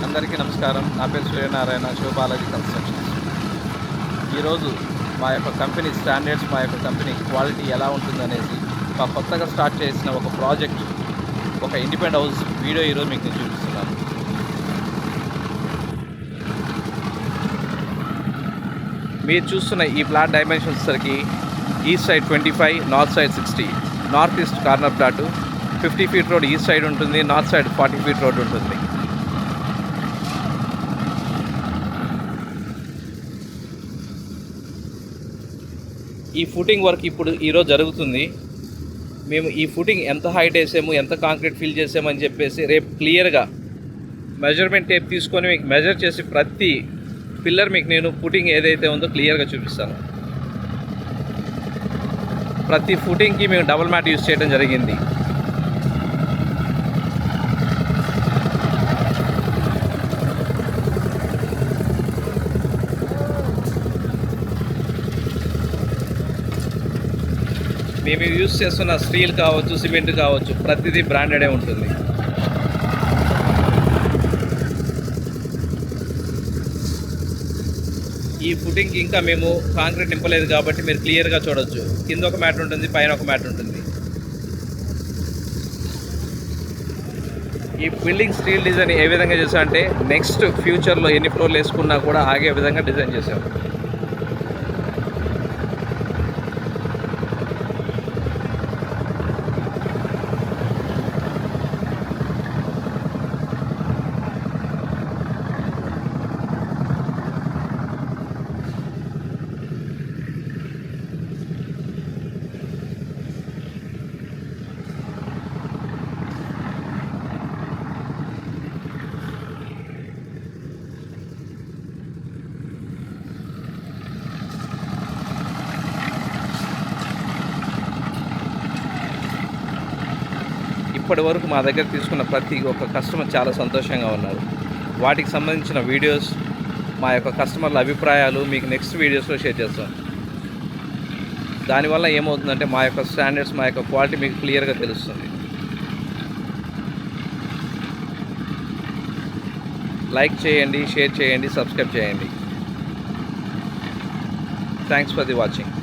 అందరికీ నమస్కారం. నా పేరు సూర్యనారాయణ, శివబాలాజీ కన్స్ట్రక్షన్స్. ఈరోజు మా యొక్క కంపెనీ స్టాండర్డ్స్, మా యొక్క కంపెనీ క్వాలిటీ ఎలా ఉంటుందనేసి మా కొత్తగా స్టార్ట్ చేసిన ఒక ప్రాజెక్ట్, ఒక ఇండిపెండెంట్ హౌస్ వీడియో ఈరోజు మీకు నేను చూపిస్తున్నాను. మీరు చూస్తున్న ఈ ప్లాట్ డైమెన్షన్స్ సరికి east side 25, north side 60. North east corner plot 50 feet road east side ఉంటుంది, నార్త్ సైడ్ 40 ఫీట్ రోడ్ ఉంటుంది. ఈ ఫుటింగ్ వర్క్ ఇప్పుడు ఈరోజు జరుగుతుంది. మేము ఈ ఫుటింగ్ ఎంత హైట్ వేసాము, ఎంత కాంక్రీట్ ఫిల్ చేసామని చెప్పేసి రేపు క్లియర్గా మెజర్మెంట్ టేప్ తీసుకొని మీకు మెజర్ చేసి ప్రతి పిల్లర్ మీకు నేను ఫుటింగ్ ఏదైతే ఉందో క్లియర్గా చూపిస్తాను. ప్రతి ఫుటింగ్కి మేము డబుల్ మ్యాట్ యూజ్ చేయడం జరిగింది. మేము యూజ్ చేస్తున్న స్టీల్ కావచ్చు, సిమెంట్ కావచ్చు, ప్రతిదీ బ్రాండెడే ఉంటుంది. ఈ ఫుటింగ్కి ఇంకా మేము కాంక్రీట్ నింపలేదు కాబట్టి మీరు క్లియర్గా చూడొచ్చు. కింద ఒక మ్యాట్ ఉంటుంది, పైన ఒక మ్యాట్ ఉంటుంది. ఈ బిల్డింగ్ స్టీల్ డిజైన్ ఏ విధంగా చేసామంటే నెక్స్ట్ ఫ్యూచర్లో ఎన్ని ఫ్లోర్లు వేసుకున్నా కూడా ఆగే విధంగా డిజైన్ చేసాము. ఇప్పటి వరకు మా దగ్గర తీసుకున్న ప్రతి ఒక్క కస్టమర్ చాలా సంతోషంగా ఉన్నారు. వాటికి సంబంధించిన వీడియోస్, మా యొక్క కస్టమర్ల అభిప్రాయాలు మీకు నెక్స్ట్ వీడియోస్లో షేర్ చేస్తాం. దానివల్ల ఏమవుతుందంటే మా యొక్క స్టాండర్డ్స్, మా యొక్క క్వాలిటీ మీకు క్లియర్గా తెలుస్తుంది. లైక్ చేయండి, షేర్ చేయండి, సబ్స్క్రైబ్ చేయండి. Thanks for the watching.